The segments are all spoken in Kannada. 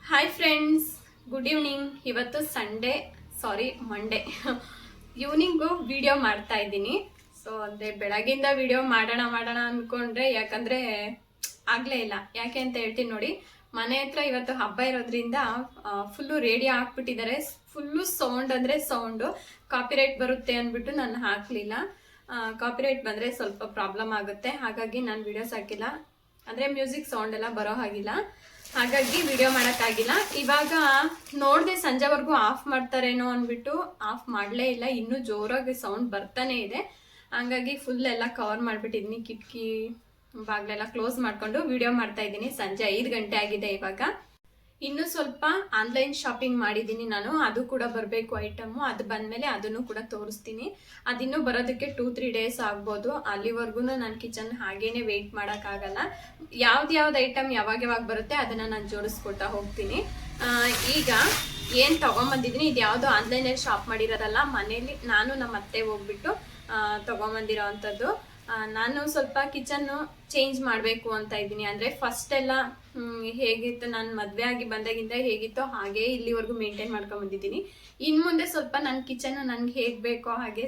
Hi friends, good evening. ಇವತ್ತು ಸಂಡೇ, ಸಾರಿ ಮಂಡೇ ಈವ್ನಿಂಗು ವಿಡಿಯೋ ಮಾಡ್ತಾ ಇದ್ದೀನಿ. ಸೊ ಅಂದರೆ ಬೆಳಗಿಂದ ವಿಡಿಯೋ ಮಾಡೋಣ ಅಂದ್ಕೊಂಡ್ರೆ ಯಾಕಂದರೆ ಆಗಲೇ ಇಲ್ಲ. ಯಾಕೆ ಅಂತ ಹೇಳ್ತೀನಿ ನೋಡಿ. ಮನೆ ಹತ್ರ ಇವತ್ತು ಹಬ್ಬ ಇರೋದ್ರಿಂದ ಫುಲ್ಲು ರೇಡಿಯೋ ಹಾಕ್ಬಿಟ್ಟಿದ್ದಾರೆ. ಫುಲ್ಲು ಸೌಂಡ್ ಅಂದರೆ ಸೌಂಡು. ಕಾಪಿರೈಟ್ ಬರುತ್ತೆ ಅಂದ್ಬಿಟ್ಟು ನಾನು ಹಾಕಲಿಲ್ಲ. ಕಾಪಿರೈಟ್ ಬಂದರೆ ಸ್ವಲ್ಪ ಪ್ರಾಬ್ಲಮ್ ಆಗುತ್ತೆ, ಹಾಗಾಗಿ ನಾನು ವಿಡಿಯೋಸ್ ಹಾಕಿಲ್ಲ. ಅಂದರೆ ಮ್ಯೂಸಿಕ್ ಸೌಂಡ್ ಎಲ್ಲ ಬರೋ ಹಾಗಿಲ್ಲ, ಹಾಗಾಗಿ ವಿಡಿಯೋ ಮಾಡೋಕ್ಕಾಗಿಲ್ಲ. ಇವಾಗ ನೋಡಿದೆ ಸಂಜೆವರೆಗೂ ಆಫ್ ಮಾಡ್ತಾರೇನೋ ಅಂದ್ಬಿಟ್ಟು ಆಫ್ ಮಾಡಲೇ ಇಲ್ಲ. ಇನ್ನೂ ಜೋರಾಗಿ ಸೌಂಡ್ ಬರ್ತಾನೆ ಇದೆ. ಹಂಗಾಗಿ ಫುಲ್ ಎಲ್ಲ ಕವರ್ ಮಾಡಿಬಿಟ್ಟಿದ್ದೀನಿ. ಕಿಟಕಿ ಬಾಗಿಲೆಲ್ಲ ಕ್ಲೋಸ್ ಮಾಡಿಕೊಂಡು ವಿಡಿಯೋ ಮಾಡ್ತಾ ಇದ್ದೀನಿ. ಸಂಜೆ 5 ಗಂಟೆ ಆಗಿದೆ ಇವಾಗ. ಇನ್ನೂ ಸ್ವಲ್ಪ ಆನ್ಲೈನ್ ಶಾಪಿಂಗ್ ಮಾಡಿದ್ದೀನಿ ನಾನು. ಅದು ಕೂಡ ಬರಬೇಕು ಐಟಮು. ಅದು ಬಂದಮೇಲೆ ಅದನ್ನು ಕೂಡ ತೋರಿಸ್ತೀನಿ. ಅದಿನ್ನೂ ಬರೋದಕ್ಕೆ 2-3 ಡೇಸ್ ಆಗ್ಬೋದು. ಅಲ್ಲಿವರೆಗೂ ನಾನು ಕಿಚನ್ ಹಾಗೇನೆ ವೆಯ್ಟ್ ಮಾಡೋಕ್ಕಾಗಲ್ಲ. ಯಾವ್ದು ಐಟಮ್ ಯಾವಾಗ ಬರುತ್ತೆ ಅದನ್ನು ನಾನು ಜೋಡಿಸ್ಕೊಳ್ತಾ ಹೋಗ್ತೀನಿ. ಈಗ ಏನು ತೊಗೊಂಬಂದಿದ್ದೀನಿ, ಇದು ಯಾವುದೋ ಆನ್ಲೈನಲ್ಲಿ ಶಾಪ್ ಮಾಡಿರೋದಲ್ಲ. ಮನೇಲಿ ನಾನು ನಮ್ಮ ಅತ್ತೆ ಹೋಗ್ಬಿಟ್ಟು ತೊಗೊಂಬಂದಿರೋ ಅಂಥದ್ದು. ನಾನು ಸ್ವಲ್ಪ ಕಿಚನ್ನು ಚೇಂಜ್ ಮಾಡಬೇಕು ಅಂತ ಇದ್ದೀನಿ. ಅಂದರೆ ಫಸ್ಟ್ ಎಲ್ಲ ಹೇಗಿತ್ತು, ನಾನು ಮದುವೆ ಆಗಿ ಬಂದಾಗಿಂದ ಹೇಗಿತ್ತೋ ಹಾಗೆ ಇಲ್ಲಿವರೆಗೂ ಮೇಂಟೈನ್ ಮಾಡ್ಕೊಂಡು ಬಂದಿದ್ದೀನಿ. ಇನ್ನು ಮುಂದೆ ಸ್ವಲ್ಪ ನನ್ನ ಕಿಚನ್ನು ನನಗೆ ಹೇಗೆ ಬೇಕೋ ಹಾಗೆ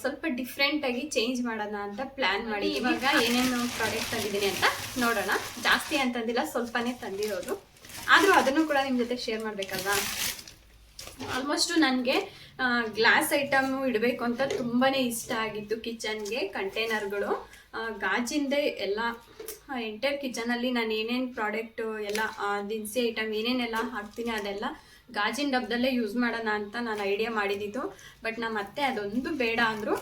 ಸ್ವಲ್ಪ ಡಿಫ್ರೆಂಟಾಗಿ ಚೇಂಜ್ ಮಾಡೋಣ ಅಂತ ಪ್ಲ್ಯಾನ್ ಮಾಡಿ ಇವಾಗ ಏನೇನು ಪ್ರಾಡಕ್ಟ್ ತಂದಿದ್ದೀನಿ ಅಂತ ನೋಡೋಣ. ಜಾಸ್ತಿ ಅಂತಂದಿಲ್ಲ, ಸ್ವಲ್ಪನೇ ತಂದಿರೋದು. ಆದರೂ ಅದನ್ನು ಕೂಡ ನಿಮ್ಮ ಜೊತೆ ಶೇರ್ ಮಾಡಬೇಕಲ್ವಾ. ಆಲ್ಮೋಸ್ಟು ನನಗೆ ಗ್ಲಾಸ್ ಐಟಮು ಇಡಬೇಕು ಅಂತ ತುಂಬಾ ಇಷ್ಟ ಆಗಿತ್ತು. ಕಿಚನ್ಗೆ ಕಂಟೈನರ್ಗಳು ಗಾಜಿಂದೇ ಎಲ್ಲ ಎಂಟೈರ್ ಕಿಚನಲ್ಲಿ ನಾನು ಏನೇನು ಪ್ರಾಡಕ್ಟು ಎಲ್ಲ ದಿನಸಿ ಐಟಮ್ ಏನೇನೆಲ್ಲ ಹಾಕ್ತೀನಿ ಅದೆಲ್ಲ ಗಾಜಿನ ಡಬ್ಬದಲ್ಲೇ ಯೂಸ್ ಮಾಡೋಣ ಅಂತ ನಾನು ಐಡಿಯಾ ಮಾಡಿದ್ದಿತ್ತು. ಬಟ್ ನಮ್ಮ ಅತ್ತೆ ಅದೊಂದು ಬೇಡ ಅಂದರು.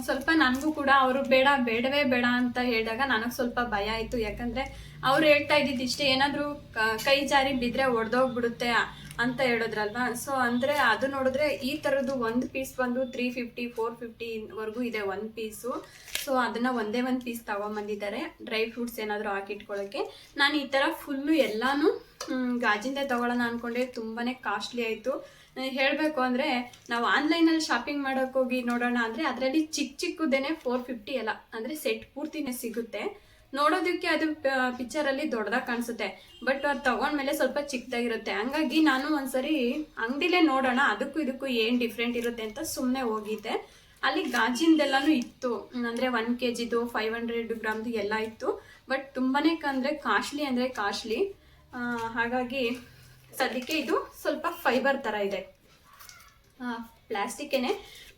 ಸ್ವಲ್ಪ ನನಗೂ ಕೂಡ ಅವರು ಬೇಡವೇ ಬೇಡ ಅಂತ ಹೇಳಿದಾಗ ನನಗೆ ಸ್ವಲ್ಪ ಭಯ ಆಯಿತು. ಯಾಕಂದರೆ ಅವ್ರು ಹೇಳ್ತಾ ಇದ್ದಿದ್ದು ಇಷ್ಟೇ, ಏನಾದರೂ ಕೈ ಜಾರಿ ಬಿದ್ದರೆ ಒಡೆದೋಗ್ಬಿಡುತ್ತೆ ಅಂತ ಹೇಳಿದ್ರಲ್ವಾ. ಸೊ ಅಂದರೆ ಅದು ನೋಡಿದ್ರೆ ಈ ಥರದ್ದು ಒಂದು ಪೀಸ್ ಬಂದು 350-450ವರೆಗೂ ಇದೆ ಒಂದು ಪೀಸು. ಸೊ ಅದನ್ನು ಒಂದೇ ಒಂದು ಪೀಸ್ ತೊಗೊಂಬಂದಿದ್ದಾರೆ, ಡ್ರೈ ಫ್ರೂಟ್ಸ್ ಏನಾದರೂ ಹಾಕಿಟ್ಕೊಳ್ಳೋಕ್ಕೆ. ನಾನು ಈ ಥರ ಫುಲ್ಲು ಎಲ್ಲನೂ ಗಾಜಿಂದ ತೊಗೊಳ್ಳೋಣ ಅಂದ್ಕೊಂಡೆ. ತುಂಬಾ ಕಾಸ್ಟ್ಲಿ ಆಯಿತು. ಹೇಳಬೇಕು ಅಂದರೆ ನಾವು ಆನ್ಲೈನಲ್ಲಿ ಶಾಪಿಂಗ್ ಮಾಡೋಕ್ಕೋಗಿ ನೋಡೋಣ ಅಂದರೆ ಅದರಲ್ಲಿ ಚಿಕ್ಕದೇನೆ 450 ಎಲ್ಲ, ಅಂದರೆ ಸೆಟ್ ಪೂರ್ತಿನೇ ಸಿಗುತ್ತೆ. ನೋಡೋದಕ್ಕೆ ಅದು ಪಿಕ್ಚರಲ್ಲಿ ದೊಡ್ಡದಾಗಿ ಕಾಣಿಸುತ್ತೆ, ಬಟ್ ಅದು ತೊಗೊಂಡ್ಮೇಲೆ ಸ್ವಲ್ಪ ಚಿಕ್ಕದಾಗಿರುತ್ತೆ. ಹಂಗಾಗಿ ನಾನು ಒಂದ್ಸರಿ ಅಂಗಡಿಲೇ ನೋಡೋಣ ಅದಕ್ಕೂ ಇದಕ್ಕೂ ಏನು ಡಿಫ್ರೆಂಟ್ ಇರುತ್ತೆ ಅಂತ ಸುಮ್ಮನೆ ಹೋಗಿದ್ದೆ. ಅಲ್ಲಿ ಗಾಜಿಂದೆಲ್ಲನೂ ಇತ್ತು, ಅಂದರೆ 1 kgದು 500 ಗ್ರಾಮ್ದು ಎಲ್ಲ ಇತ್ತು. ಬಟ್ ತುಂಬಾ ಕಾಸ್ಟ್ಲಿ. ಹಾಗಾಗಿ ಸದ್ಯಕ್ಕೆ ಇದು ಸ್ವಲ್ಪ ಫೈಬರ್ ಥರ ಇದೆ, ಪ್ಲಾಸ್ಟಿಕ್ಕೇನೆ,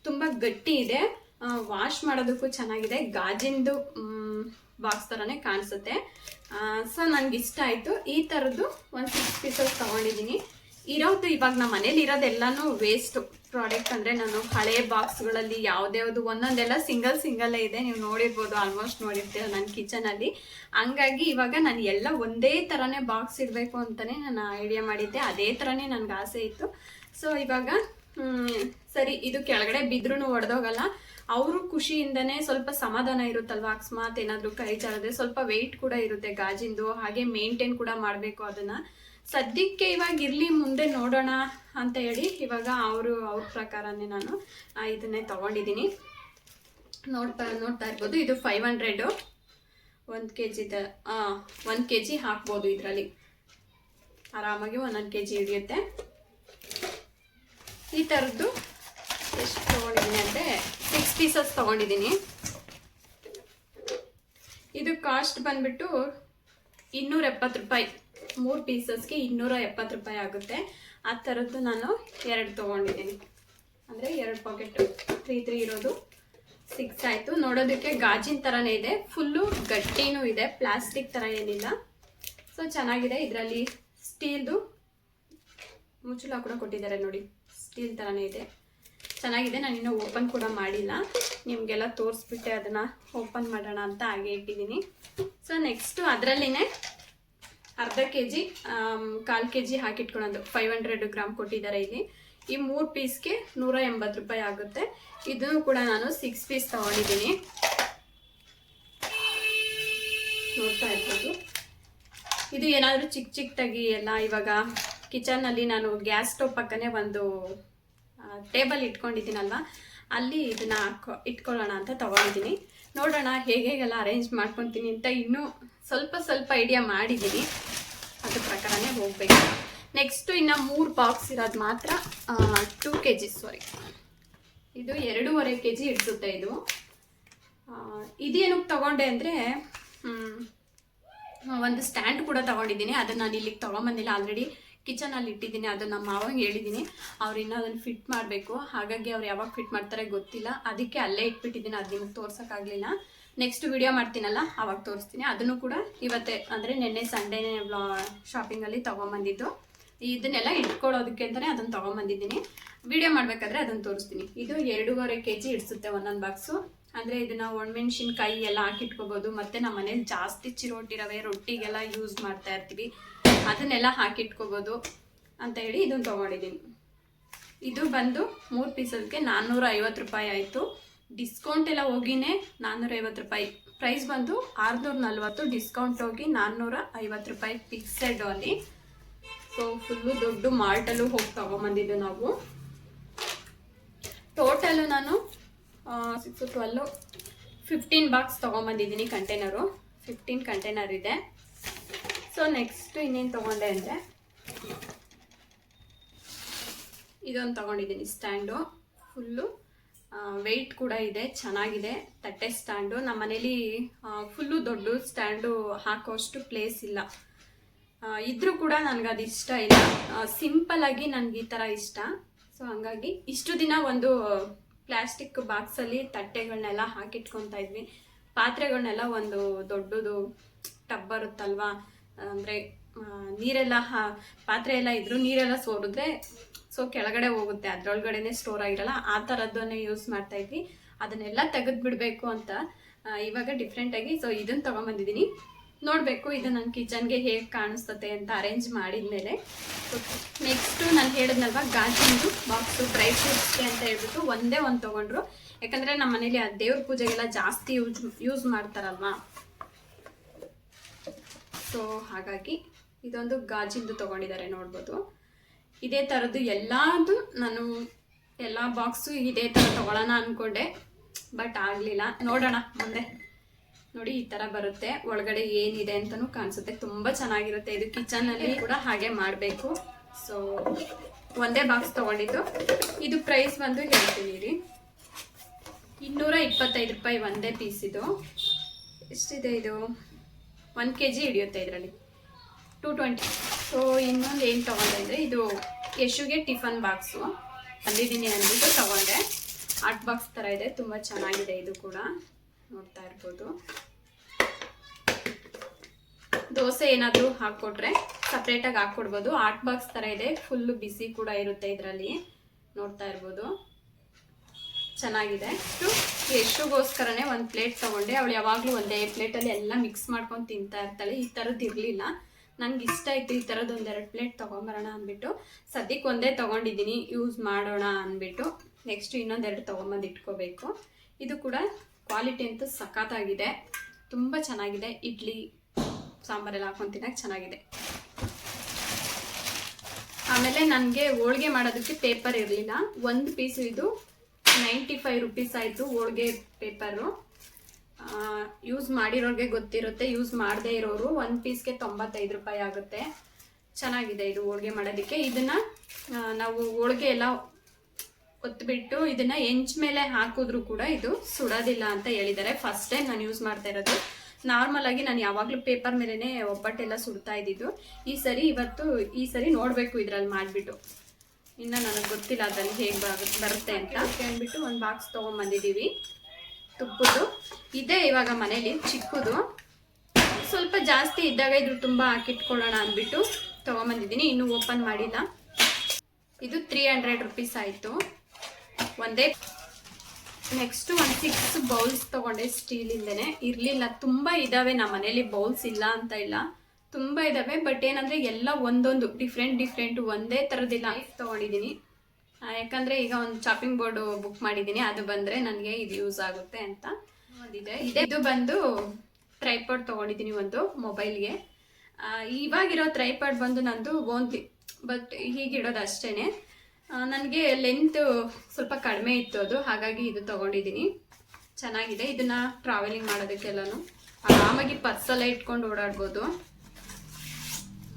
ತುಂಬ ಗಟ್ಟಿ ಇದೆ. ವಾಶ್ ಮಾಡೋದಕ್ಕೂ ಚೆನ್ನಾಗಿದೆ. ಗಾಜಿಂದು ಬಾಕ್ಸ್ ಥರನೇ ಕಾಣಿಸುತ್ತೆ. ಸೊ ನನಗೆ ಇಷ್ಟ ಆಯಿತು. ಈ ಥರದ್ದು ಒಂದು 6 ಪೀಸಸ್ ತೊಗೊಂಡಿದ್ದೀನಿ. ಇರೋದು ಇವಾಗ ನಮ್ಮ ಮನೇಲಿ ಇರೋದೆಲ್ಲನೂ ವೇಸ್ಟು ಪ್ರಾಡಕ್ಟ್. ಅಂದರೆ ನಾನು ಹಳೆ ಬಾಕ್ಸ್ಗಳಲ್ಲಿ ಯಾವ್ದ್ಯಾವುದು ಒಂದೊಂದೆಲ್ಲ ಸಿಂಗಲ್ಲೇ ಇದೆ. ನೀವು ನೋಡಿರ್ಬೋದು, ಆಲ್ಮೋಸ್ಟ್ ನೋಡಿರ್ತೀರ ನನ್ನ ಕಿಚನಲ್ಲಿ. ಹಂಗಾಗಿ ಇವಾಗ ನಾನು ಎಲ್ಲ ಒಂದೇ ಥರನೇ ಬಾಕ್ಸ್ ಇರಬೇಕು ಅಂತಲೇ ನಾನು ಐಡಿಯಾ ಮಾಡಿದ್ದೆ. ಅದೇ ಥರನೇ ನನಗೆ ಆಸೆ ಇತ್ತು. ಸೊ ಇವಾಗ ಸರಿ, ಇದು ಕೆಳಗಡೆ ಬಿದ್ರೂ ಒಡೆದೋಗಲ್ಲ. ಅವರು ಖುಷಿಯಿಂದನೇ ಸ್ವಲ್ಪ ಸಮಾಧಾನ ಇರುತ್ತಲ್ವ. ಅಕಸ್ಮಾತ್ ಏನಾದರೂ ಕೈ ಜಾರಿದ್ರೆ ಸ್ವಲ್ಪ ವೆಯ್ಟ್ ಕೂಡ ಇರುತ್ತೆ ಗಾಜಿಂದು, ಹಾಗೆ ಮೇಂಟೈನ್ ಕೂಡ ಮಾಡಬೇಕು ಅದನ್ನು. ಸದ್ಯಕ್ಕೆ ಇವಾಗ ಇರಲಿ, ಮುಂದೆ ನೋಡೋಣ ಅಂತ ಹೇಳಿ ಇವಾಗ ಅವ್ರ ಪ್ರಕಾರನೇ ನಾನು ಇದನ್ನೇ ತೊಗೊಂಡಿದ್ದೀನಿ. ನೋಡ್ತಾ ಇರ್ಬೋದು. ಇದು 500 1 kg ಹಾಕ್ಬೋದು. ಇದರಲ್ಲಿ ಆರಾಮಾಗಿ 1 kg ಹಿಡಿಯುತ್ತೆ. ಈ ಥರದ್ದು ಎಷ್ಟು ತೊಗೊಂಡಿದ್ದೀನಿ ಅಂದರೆ 6 ಪೀಸಸ್ ತೊಗೊಂಡಿದ್ದೀನಿ. ಇದು ಕಾಸ್ಟ್ ಬಂದ್ಬಿಟ್ಟು 270 ರೂಪಾಯಿ. 3 ಪೀಸಸ್ಗೆ 270 ರೂಪಾಯಿ ಆಗುತ್ತೆ. ಆ ಥರದ್ದು ನಾನು 2 ತೊಗೊಂಡಿದ್ದೀನಿ. ಅಂದರೆ 2 ಪಾಕೆಟ್ 3 ಇರೋದು 6 ಆಯಿತು. ನೋಡೋದಕ್ಕೆ ಗಾಜಿನ ಥರನೇ ಇದೆ, ಫುಲ್ಲು ಗಟ್ಟಿನೂ ಇದೆ, ಪ್ಲಾಸ್ಟಿಕ್ ಥರ ಏನಿಲ್ಲ. ಸೊ ಚೆನ್ನಾಗಿದೆ. ಇದರಲ್ಲಿ ಸ್ಟೀಲ್ದು ಮುಚ್ಚಳ ಕೂಡ ಕೊಟ್ಟಿದ್ದಾರೆ ನೋಡಿ, ಸ್ಟೀಲ್ ಥರನೇ ಇದೆ, ಚೆನ್ನಾಗಿದೆ. ನಾನು ಇನ್ನೂ ಓಪನ್ ಕೂಡ ಮಾಡಿಲ್ಲ. ನಿಮಗೆಲ್ಲ ತೋರಿಸ್ಬಿಟ್ಟೆ ಅದನ್ನು ಓಪನ್ ಮಾಡೋಣ ಅಂತ ಹಾಗೆ ಇಟ್ಟಿದ್ದೀನಿ. ಸೊ ನೆಕ್ಸ್ಟು ಅದರಲ್ಲಿನೇ ಅರ್ಧ kg 1/4 kg ಹಾಕಿಟ್ಕೊಳ್ಳೋದು 500 ಗ್ರಾಮ್ ಕೊಟ್ಟಿದ್ದಾರೆ ಇಲ್ಲಿ. ಈ 3 ಪೀಸ್ಗೆ 180 ರೂಪಾಯಿ ಆಗುತ್ತೆ. ಇದನ್ನು ಕೂಡ ನಾನು 6 ಪೀಸ್ ತೊಗೊಂಡಿದ್ದೀನಿ. ನೋಡ್ತಾ ಇರ್ಬೋದು. ಇದು ಏನಾದರೂ ಚಿಕ್ಕದಾಗಿ ಎಲ್ಲ ಇವಾಗ ಕಿಚನ್ನಲ್ಲಿ ನಾನು ಗ್ಯಾಸ್ ಸ್ಟವ್ ಪಕ್ಕನೇ ಒಂದು ಟೇಬಲ್ ಇಟ್ಕೊಂಡಿದ್ದೀನಲ್ವ, ಅಲ್ಲಿ ಇದನ್ನು ಇಟ್ಕೊಳ್ಳೋಣ ಅಂತ ತೊಗೊಂಡಿದ್ದೀನಿ. ನೋಡೋಣ ಹೇಗೆಲ್ಲ ಅರೇಂಜ್ ಮಾಡ್ಕೊತೀನಿ ಅಂತ ಇನ್ನೂ ಸ್ವಲ್ಪ ಐಡಿಯಾ ಮಾಡಿದ್ದೀನಿ. ಅದ್ರ ಪ್ರಕಾರನೇ ಹೋಗಬೇಕು. ನೆಕ್ಸ್ಟು ಇನ್ನು 3 ಬಾಕ್ಸ್ ಇರೋದು ಮಾತ್ರ 2 kg, ಸಾರಿ, ಇದು 2.5 kg ಇಡ್ಸುತ್ತೆ. ಇದೇನಕ್ಕೆ ತಗೊಂಡೆ ಅಂದರೆ ಒಂದು ಸ್ಟ್ಯಾಂಡ್ ಕೂಡ ತಗೊಂಡಿದ್ದೀನಿ. ಅದನ್ನು ನಾನು ಇಲ್ಲಿಗೆ ತೊಗೊಂಬಂದಿಲ್ಲ, ಆಲ್ರೆಡಿ ಕಿಚನಲ್ಲಿ ಇಟ್ಟಿದ್ದೀನಿ. ಅದು ನಮ್ಮ ಮಾವಂಗೆ ಹೇಳಿದ್ದೀನಿ, ಅವ್ರು ಇನ್ನೂ ಅದನ್ನು ಫಿಟ್ ಮಾಡಬೇಕು. ಹಾಗಾಗಿ ಅವ್ರು ಯಾವಾಗ ಫಿಟ್ ಮಾಡ್ತಾರೆ ಗೊತ್ತಿಲ್ಲ, ಅದಕ್ಕೆ ಅಲ್ಲೇ ಇಟ್ಬಿಟ್ಟಿದ್ದೀನಿ. ಅದು ನಿಮಗೆ ತೋರ್ಸೋಕ್ಕಾಗಲಿಲ್ಲ. ನೆಕ್ಸ್ಟ್ ವಿಡಿಯೋ ಮಾಡ್ತೀನಲ್ಲ ಆವಾಗ ತೋರಿಸ್ತೀನಿ. ಅದನ್ನು ಕೂಡ ಇವತ್ತೇ ಅಂದರೆ ನೆನ್ನೆ ಸಂಡೇನೇ ಶಾಪಿಂಗಲ್ಲಿ ತೊಗೊಂಬಂದಿದ್ದು. ಇದನ್ನೆಲ್ಲ ಇಟ್ಕೊಳ್ಳೋದಕ್ಕೆ ಅಂತಲೇ ಅದನ್ನು ತೊಗೊಂಬಂದಿದ್ದೀನಿ. ವಿಡಿಯೋ ಮಾಡಬೇಕಾದ್ರೆ ಅದನ್ನು ತೋರಿಸ್ತೀನಿ. ಇದು 2.5 kg ಇಡಿಸುತ್ತೆ ಒಂದೊಂದು ಬಾಕ್ಸು. ಅಂದರೆ ಇದನ್ನು ಒಣಮೆಣ್ಸಿನ್ಕಾಯಿ ಎಲ್ಲ ಹಾಕಿಟ್ಕೋಬೋದು. ಮತ್ತು ನಮ್ಮ ಮನೇಲಿ ಜಾಸ್ತಿ ಚಿರೋಟಿ ರವೆ ರೊಟ್ಟಿಗೆಲ್ಲ ಯೂಸ್ ಮಾಡ್ತಾ ಇರ್ತೀವಿ, ಅದನ್ನೆಲ್ಲ ಹಾಕಿಟ್ಕೋಬೋದು ಅಂತ ಹೇಳಿ ಇದನ್ನು ತೊಗೊಂಡಿದ್ದೀನಿ. ಇದು ಬಂದು 3 ಪೀಸಲ್ಗೆ 450 ರೂಪಾಯಿ ಆಯಿತು. ಡಿಸ್ಕೌಂಟ್ ಎಲ್ಲ ಹೋಗಿನೇ 450 ರೂಪಾಯಿ. ಪ್ರೈಸ್ ಬಂದು 640, ಡಿಸ್ಕೌಂಟ್ ಹೋಗಿ 450 ರೂಪಾಯಿ ಫಿಕ್ಸೆಡ್ ಅಲ್ಲಿ. ಸೊ ಫುಲ್ಲು ದೊಡ್ಡ ಮಾಲ್ಟಲ್ಲೂ ಹೋಗಿ ತೊಗೊಂಬಂದಿದ್ದು ನಾವು. ಟೋಟಲು ನಾನು 6, 12, 15 ಬಾಕ್ಸ್ ತೊಗೊಂಬಂದಿದ್ದೀನಿ. ಕಂಟೈನರು 15 ಕಂಟೈನರ್ ಇದೆ. ಸೊ ನೆಕ್ಸ್ಟ್ ಇನ್ನೇನು ತೊಗೊಂಡೆ ಅಂದರೆ ಇದೊಂದು ತೊಗೊಂಡಿದ್ದೀನಿ ಸ್ಟ್ಯಾಂಡು. ಫುಲ್ಲು ವೆಯ್ಟ್ ಕೂಡ ಇದೆ, ಚೆನ್ನಾಗಿದೆ. ತಟ್ಟೆ ಸ್ಟ್ಯಾಂಡು. ನಮ್ಮ ಮನೇಲಿ ಫುಲ್ಲು ದೊಡ್ಡ ಸ್ಟ್ಯಾಂಡು ಹಾಕೋಷ್ಟು ಪ್ಲೇಸ್ ಇಲ್ಲ. ಇದ್ರೂ ಕೂಡ ನನಗೆ ಅದು ಇಷ್ಟ ಇಲ್ಲ. ಸಿಂಪಲ್ಲಾಗಿ ನನಗೆ ಈ ಥರ ಇಷ್ಟ. ಸೊ ಹಂಗಾಗಿ ಇಷ್ಟು ದಿನ ಒಂದು ಪ್ಲಾಸ್ಟಿಕ್ ಬಾಕ್ಸಲ್ಲಿ ತಟ್ಟೆಗಳನ್ನೆಲ್ಲ ಹಾಕಿಟ್ಕೊತಾ ಇದ್ವಿ. ಪಾತ್ರೆಗಳನ್ನೆಲ್ಲ ಒಂದು ದೊಡ್ಡದು ಟಬ್ ಬರುತ್ತಲ್ವಾ, ಅಂದರೆ ನೀರೆಲ್ಲ ಪಾತ್ರೆ ಎಲ್ಲ ಇದ್ರೂ ನೀರೆಲ್ಲ ಸೋರಿದ್ರೆ ಸೊ ಕೆಳಗಡೆ ಹೋಗುತ್ತೆ, ಅದರೊಳಗಡೆನೆ ಸ್ಟೋರ್ ಆಗಿರಲ್ಲ. ಆ ಥರದ್ದನ್ನೇ ಯೂಸ್ ಮಾಡ್ತಾ ಇದ್ವಿ. ಅದನ್ನೆಲ್ಲ ತೆಗೆದುಬಿಡಬೇಕು ಅಂತ ಇವಾಗ ಡಿಫ್ರೆಂಟಾಗಿ ಸೊ ಇದನ್ನು ತೊಗೊಂಬಂದಿದ್ದೀನಿ. ನೋಡಬೇಕು ಇದು ನನ್ನ ಕಿಚನ್ಗೆ ಹೇಗೆ ಕಾಣಿಸ್ತತೆ ಅಂತ ಅರೇಂಜ್ ಮಾಡಿದ್ಮೇಲೆ. ನೆಕ್ಸ್ಟು ನಾನು ಹೇಳಿದ್ನಲ್ವ ಗಾಜಿಂದು ಬಾಕ್ಸು ಡ್ರೈ ಫ್ರೂಟ್ಸ್ಗೆ ಅಂತ ಹೇಳ್ಬಿಟ್ಟು ಒಂದೇ ಒಂದು ತೊಗೊಂಡ್ರು. ಯಾಕಂದರೆ ನಮ್ಮ ಮನೇಲಿ ಆ ದೇವ್ರ ಪೂಜೆಗೆಲ್ಲ ಜಾಸ್ತಿ ಯೂಸ್ ಮಾಡ್ತಾರಲ್ವಾ. ಸೊ ಹಾಗಾಗಿ ಇದೊಂದು ಗಾಜಿಂದು ತೊಗೊಂಡಿದ್ದಾರೆ, ನೋಡ್ಬೋದು. ಇದೇ ಥರದ್ದು ಎಲ್ಲದು ನಾನು ಎಲ್ಲ ಬಾಕ್ಸು ಇದೇ ಥರ ತೊಗೊಳ್ಳೋಣ ಅಂದ್ಕೊಂಡೆ, ಬಟ್ ಆಗಲಿಲ್ಲ. ನೋಡೋಣ ಮುಂದೆ. ನೋಡಿ ಈ ಥರ ಬರುತ್ತೆ, ಒಳಗಡೆ ಏನಿದೆ ಅಂತಲೂ ಕಾಣಿಸುತ್ತೆ. ತುಂಬ ಚೆನ್ನಾಗಿರುತ್ತೆ. ಇದು ಕಿಚನಲ್ಲಿ ಕೂಡ ಹಾಗೆ ಮಾಡಬೇಕು. ಸೊ ಒಂದೇ ಬಾಕ್ಸ್ ತೊಗೊಂಡಿದ್ದು. ಇದು ಪ್ರೈಸ್ ಬಂದು ಹೇಳ್ತೀನಿ ರೀ, 225 ರೂಪಾಯಿ ಒಂದೇ ಪೀಸ್. ಇದು ಎಷ್ಟಿದೆ? ಇದು 1 kg ಹಿಡಿಯುತ್ತೆ ಇದರಲ್ಲಿ, 220. ಸೊ ಇನ್ನೊಂದು ಏನು ತೊಗೊಂಡೆ ಅಂದರೆ ಇದು ಯಶುಗೆ ಟಿಫನ್ ಬಾಕ್ಸು ತಂದಿದ್ದೀನಿ ಅಂದ್ಬಿಟ್ಟು ತೊಗೊಂಡೆ. ಆರ್ಟ್ ಬಾಕ್ಸ್ ಥರ ಇದೆ, ತುಂಬ ಚೆನ್ನಾಗಿದೆ. ಇದು ಕೂಡ ನೋಡ್ತಾ ಇರ್ಬೋದು. ದೋಸೆ ಏನಾದರೂ ಹಾಕ್ಕೊಟ್ರೆ ಸಪ್ರೇಟಾಗಿ ಹಾಕ್ಕೊಡ್ಬೋದು. ಆರ್ಟ್ ಬಾಕ್ಸ್ ಥರ ಇದೆ, ಫುಲ್ಲು ಬಿಸಿ ಕೂಡ ಇರುತ್ತೆ ಇದರಲ್ಲಿ, ನೋಡ್ತಾ ಇರ್ಬೋದು. ಚೆನ್ನಾಗಿದೆ. ಯಶುಗೋಸ್ಕರನೇ ಒಂದು ಪ್ಲೇಟ್ ತೊಗೊಂಡೆ. ಅವಳು ಯಾವಾಗಲೂ ಒಂದೇ ಪ್ಲೇಟಲ್ಲಿ ಎಲ್ಲ ಮಿಕ್ಸ್ ಮಾಡ್ಕೊಂಡು ತಿಂತಾ ಇರ್ತಾಳೆ. ಈ ಥರದ್ದು ಇರಲಿಲ್ಲ, ನನಗೆ ಇಷ್ಟ ಆಯಿತು. ಈ ಥರದ್ದು 1-2 ಪ್ಲೇಟ್ ತೊಗೊಂಬರೋಣ ಅಂದ್ಬಿಟ್ಟು ಸದ್ಯಕ್ಕೆ ಒಂದೇ ತೊಗೊಂಡಿದ್ದೀನಿ, ಯೂಸ್ ಮಾಡೋಣ ಅಂದ್ಬಿಟ್ಟು. ನೆಕ್ಸ್ಟ್ ಇನ್ನೊಂದೆರಡು ತೊಗೊಂಬಂದು ಇಟ್ಕೋಬೇಕು. ಇದು ಕೂಡ ಕ್ವಾಲಿಟಿ ಅಂತೂ ಸಖತ್ತಾಗಿದೆ, ತುಂಬ ಚೆನ್ನಾಗಿದೆ. ಇಡ್ಲಿ ಸಾಂಬಾರೆಲ್ಲ ಹಾಕೊಂಡು ತಿನ್ನೋಕೆ ಚೆನ್ನಾಗಿದೆ. ಆಮೇಲೆ ನನಗೆ ಹೋಳಿಗೆ ಮಾಡೋದಕ್ಕೆ ಪೇಪರ್ ಇರಲಿಲ್ಲ. ಒಂದು ಪೀಸು ಇದು 95 ರೂಪೀಸ್ ಆಯಿತು ಹೋಳಿಗೆ ಪೇಪರು. ಯೂಸ್ ಮಾಡಿರೋರಿಗೆ ಗೊತ್ತಿರುತ್ತೆ, ಯೂಸ್ ಮಾಡದೇ ಇರೋರು ಒಂದು ಪೀಸ್ಗೆ 95 ರೂಪಾಯಿ ಆಗುತ್ತೆ. ಚೆನ್ನಾಗಿದೆ ಇದು ಹೋಳಿಗೆ ಮಾಡೋದಕ್ಕೆ. ಇದನ್ನು ನಾವು ಹೋಳಿಗೆ ಎಲ್ಲ ಒತ್ತಿಬಿಟ್ಟು ಇದನ್ನು ಹೆಂಚ್ ಮೇಲೆ ಹಾಕಿದ್ರೂ ಕೂಡ ಇದು ಸುಡೋದಿಲ್ಲ ಅಂತ ಹೇಳಿದ್ದಾರೆ. ಫಸ್ಟ್ ಟೈಮ್ ನಾನು ಯೂಸ್ ಮಾಡ್ತಾ ಇರೋದು. ನಾರ್ಮಲಾಗಿ ನಾನು ಯಾವಾಗಲೂ ಪೇಪರ್ ಮೇಲೇ ಒಬ್ಬಟ್ಟೆಲ್ಲ ಸುಡ್ತಾ ಇದ್ದಿದ್ದು. ಈ ಸರಿ ನೋಡಬೇಕು ಇದರಲ್ಲಿ ಮಾಡಿಬಿಟ್ಟು. ಇನ್ನು ನನಗೆ ಗೊತ್ತಿಲ್ಲ ಅದರಲ್ಲಿ ಹೇಗೆ ಬರುತ್ತೆ ಅಂತ ಅಂದ್ಬಿಟ್ಟು ಒಂದು ಬಾಕ್ಸ್ ತೊಗೊಂಬಂದಿದ್ದೀವಿ. ತುಪ್ಪದ್ದು ಇದೆ ಇವಾಗ ಮನೇಲಿ, ಚಿಕ್ಕದು. ಸ್ವಲ್ಪ ಜಾಸ್ತಿ ಇದ್ದಾಗ ಇದ್ರ ತುಂಬ ಹಾಕಿಟ್ಕೊಳ್ಳೋಣ ಅಂದ್ಬಿಟ್ಟು ತೊಗೊಂಬಂದಿದ್ದೀನಿ. ಇನ್ನೂ ಓಪನ್ ಮಾಡಿಲ್ಲ. ಇದು 300 ರೂಪೀಸ್ ಆಯಿತು ಒಂದೇ. ನೆಕ್ಸ್ಟು ಒಂದು 6 ಬೌಲ್ಸ್ ತೊಗೊಂಡೆ, ಸ್ಟೀಲಿಂದನೇ. ಇರಲಿಲ್ಲ, ತುಂಬ ಇದ್ದಾವೆ ನಮ್ಮ ಮನೇಲಿ. ಬೌಲ್ಸ್ ಇಲ್ಲ ಅಂತ ಇಲ್ಲ, ತುಂಬ ಇದ್ದಾವೆ. ಬಟ್ ಏನಂದರೆ ಎಲ್ಲ ಒಂದೊಂದು ಡಿಫ್ರೆಂಟ್ ಒಂದೇ ಥರದ್ದಿಲ್ಲ. ತೊಗೊಂಡಿದ್ದೀನಿ ಯಾಕಂದರೆ ಈಗ ಒಂದು ಚಾಪಿಂಗ್ ಬೋರ್ಡು ಬುಕ್ ಮಾಡಿದ್ದೀನಿ, ಅದು ಬಂದರೆ ನನಗೆ ಇದು ಯೂಸ್ ಆಗುತ್ತೆ ಅಂತ ಒಂದಿದೆ. ಇದು ಬಂದು ಟ್ರೈಪಾಡ್ ತೊಗೊಂಡಿದ್ದೀನಿ ಒಂದು ಮೊಬೈಲ್ಗೆ. ಇವಾಗಿರೋ ಟ್ರೈಪಾಡ್ ಬಂದು ನಂದು ಓನ್ಲಿ, ಬಟ್ ಹೀಗಿಡೋದು ಅಷ್ಟೇ. ನನಗೆ ಲೆಂತ್ ಸ್ವಲ್ಪ ಕಡಿಮೆ ಇತ್ತು ಅದು, ಹಾಗಾಗಿ ಇದು ತೊಗೊಂಡಿದ್ದೀನಿ. ಚೆನ್ನಾಗಿದೆ. ಇದನ್ನು ಟ್ರಾವೆಲಿಂಗ್ ಮಾಡೋದಕ್ಕೆಲ್ಲನೂ ಆರಾಮಾಗಿ ಪರ್ಸಲ್ಲೇ ಇಟ್ಕೊಂಡು ಓಡಾಡ್ಬೋದು.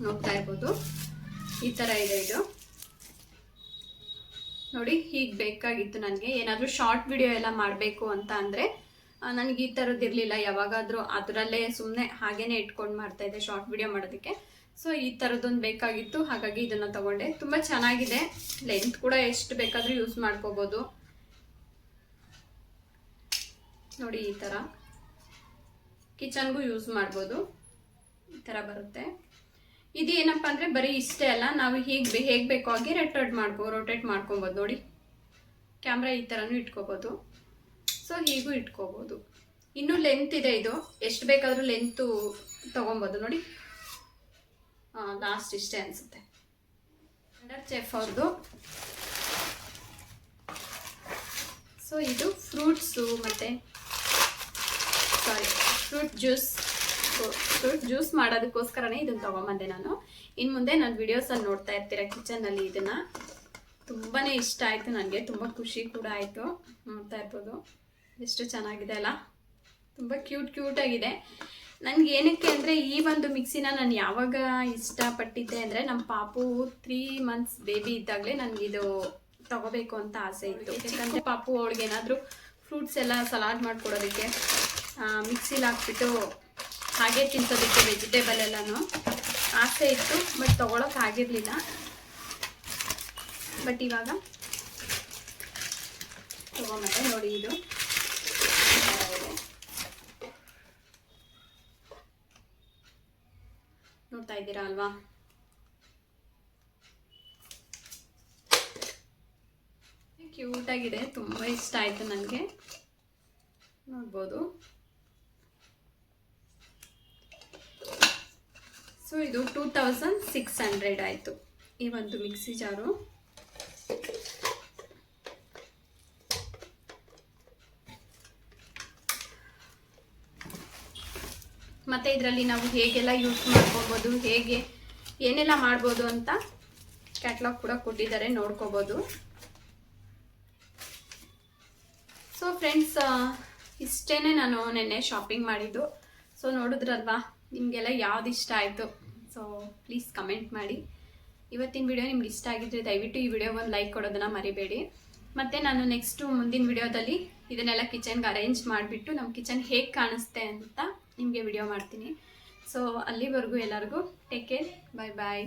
ನೋಡ್ತಾ ಇರ್ಬೋದು. ಈ ಥರ ಇದೆ ಇದು ನೋಡಿ. ಹೀಗೆ ಬೇಕಾಗಿತ್ತು ನನಗೆ. ಏನಾದರೂ ಶಾರ್ಟ್ ವಿಡಿಯೋ ಎಲ್ಲ ಮಾಡಬೇಕು ಅಂತ ಅಂದರೆ ನನಗೆ ಈ ಥರದ್ದು ಇರಲಿಲ್ಲ. ಯಾವಾಗಾದರೂ ಅದರಲ್ಲೇ ಸುಮ್ಮನೆ ಹಾಗೇ ಇಟ್ಕೊಂಡು ಮಾಡ್ತಾಯಿದ್ದೆ ಶಾರ್ಟ್ ವಿಡಿಯೋ ಮಾಡೋದಕ್ಕೆ. ಸೊ ಈ ಥರದ್ದೊಂದು ಬೇಕಾಗಿತ್ತು, ಹಾಗಾಗಿ ಇದನ್ನು ತಗೊಂಡೆ. ತುಂಬ ಚೆನ್ನಾಗಿದೆ. ಲೆಂತ್ ಕೂಡ ಎಷ್ಟು ಬೇಕಾದರೂ ಯೂಸ್ ಮಾಡ್ಕೋಬೋದು ನೋಡಿ. ಈ ಥರ ಕಿಚನ್ಗೂ ಯೂಸ್ ಮಾಡ್ಬೋದು. ಈ ಥರ ಬರುತ್ತೆ. ಇದು ಏನಪ್ಪ ಅಂದರೆ ಬರೀ ಇಷ್ಟೇ ಅಲ್ಲ, ನಾವು ಹೇಗೆ ಬೇಕೋ ಹಾಗೆ ರೊಟೇಟ್ ಮಾಡ್ಕೊಬೋದು ನೋಡಿ. ಕ್ಯಾಮ್ರಾ ಈ ಥರನೂ ಇಟ್ಕೋಬೋದು. ಸೊ ಹೀಗೂ ಇಟ್ಕೋಬೋದು. ಇನ್ನೂ ಲೆಂತ್ ಇದೆ ಇದು, ಎಷ್ಟು ಬೇಕಾದರೂ ಲೆಂತು ತೊಗೊಬೋದು ನೋಡಿ. ಲಾಸ್ಟ್ ಇಷ್ಟೇ ಅನಿಸುತ್ತೆ. ಅಂಡರ್ ಚೆಫ್ ಅವ್ರದ್ದು. ಸೊ ಇದು ಫ್ರೂಟ್ಸು ಮತ್ತು ಫ್ರೂಟ್ ಜ್ಯೂಸ್ ಮಾಡೋದಕ್ಕೋಸ್ಕರನೇ ಇದನ್ನು ತೊಗೊಂಬಂದೆ ನಾನು. ಇನ್ನು ಮುಂದೆ ನಾನು ವಿಡಿಯೋಸಲ್ಲಿ ನೋಡ್ತಾ ಇರ್ತೀರ ಕಿಚನಲ್ಲಿ. ಇದನ್ನು ತುಂಬಾ ಇಷ್ಟ ಆಯಿತು ನನಗೆ, ತುಂಬ ಖುಷಿ ಕೂಡ ಆಯಿತು. ನೋಡ್ತಾ ಇರ್ಬೋದು ಎಷ್ಟು ಚೆನ್ನಾಗಿದೆ ಅಲ್ಲ, ತುಂಬ ಕ್ಯೂಟಾಗಿದೆ. ನನಗೆ ಏನಕ್ಕೆ ಅಂದರೆ ಈ ಒಂದು ಮಿಕ್ಸಿನ ನಾನು ಯಾವಾಗ ಇಷ್ಟಪಟ್ಟಿದ್ದೆ ಅಂದರೆ ನಮ್ಮ ಪಾಪು 3 months ಬೇಬಿ ಇದ್ದಾಗಲೇ ನನಗಿದು ತಗೋಬೇಕು ಅಂತ ಆಸೆ ಇತ್ತು. ಯಾಕಂದರೆ ಪಾಪು ಅವಳಿಗೆ ಏನಾದರೂ ಫ್ರೂಟ್ಸ್ ಎಲ್ಲ ಸಲಾಡ್ ಮಾಡಿಕೊಡೋದಕ್ಕೆ ಮಿಕ್ಸಿಲಿ ಹಾಕ್ಬಿಟ್ಟು ಹಾಗೆ ತಿನ್ಸೋದಕ್ಕೆ ವೆಜಿಟೇಬಲ್ ಎಲ್ಲನೂ ಆಸೆ ಇತ್ತು. ಬಟ್ ತೊಗೊಳಕ್ಕೆ ಆಗಿರಲಿಲ್ಲ. ಬಟ್ ಇವಾಗ ತೊಗೊಂಬಂದೆ ನೋಡಿ. ಇದು ನೋಡ್ತಾ ಇದ್ದೀರಾ ಅಲ್ವಾ? ಕ್ಯೂಟಾಗಿದೆ, ತುಂಬ ಇಷ್ಟ ಆಯಿತು ನನಗೆ. ನೋಡ್ಬೋದು. ಸೊ ಇದು 2600 ಆಯಿತು ಈ ಒಂದು ಮಿಕ್ಸಿ ಜಾರು. ಮತ್ತು ಇದರಲ್ಲಿ ನಾವು ಹೇಗೆಲ್ಲ ಯೂಸ್ ಮಾಡ್ಕೋಬೋದು, ಹೇಗೆ ಏನೆಲ್ಲ ಮಾಡ್ಬೋದು ಅಂತ ಕ್ಯಾಟ್ಲಾಗ್ ಕೂಡ ಕೊಟ್ಟಿದ್ದಾರೆ, ನೋಡ್ಕೋಬೋದು. ಸೊ ಫ್ರೆಂಡ್ಸ್, ಇಷ್ಟೇ ನಾನು ನೆನ್ನೆ ಶಾಪಿಂಗ್ ಮಾಡಿದ್ದು. ಸೊ ನೋಡಿದ್ರಲ್ವಾ, ನಿಮಗೆಲ್ಲ ಯಾವ್ದು ಇಷ್ಟ ಆಯಿತು? ಸೊ ಪ್ಲೀಸ್ ಕಮೆಂಟ್ ಮಾಡಿ. ಇವತ್ತಿನ ವಿಡಿಯೋ ನಿಮ್ಗೆ ಇಷ್ಟ ಆಗಿದ್ರೆ ದಯವಿಟ್ಟು ಈ ವಿಡಿಯೋಗೆ ಒಂದು ಲೈಕ್ ಕೊಡೋದನ್ನು ಮರಿಬೇಡಿ. ಮತ್ತು ನಾನು ಮುಂದಿನ ವಿಡಿಯೋದಲ್ಲಿ ಇದನ್ನೆಲ್ಲ ಕಿಚನ್ಗೆ ಅರೇಂಜ್ ಮಾಡಿಬಿಟ್ಟು ನಮ್ಮ ಕಿಚನ್ ಹೇಗೆ ಕಾಣಿಸುತ್ತೆ ಅಂತ ನಿಮಗೆ ವಿಡಿಯೋ ಮಾಡ್ತೀನಿ. ಸೊ ಅಲ್ಲಿವರೆಗೂ ಎಲ್ಲರಿಗೂ ಟೇಕ್ ಕೇರ್, ಬಾಯ್ ಬಾಯ್.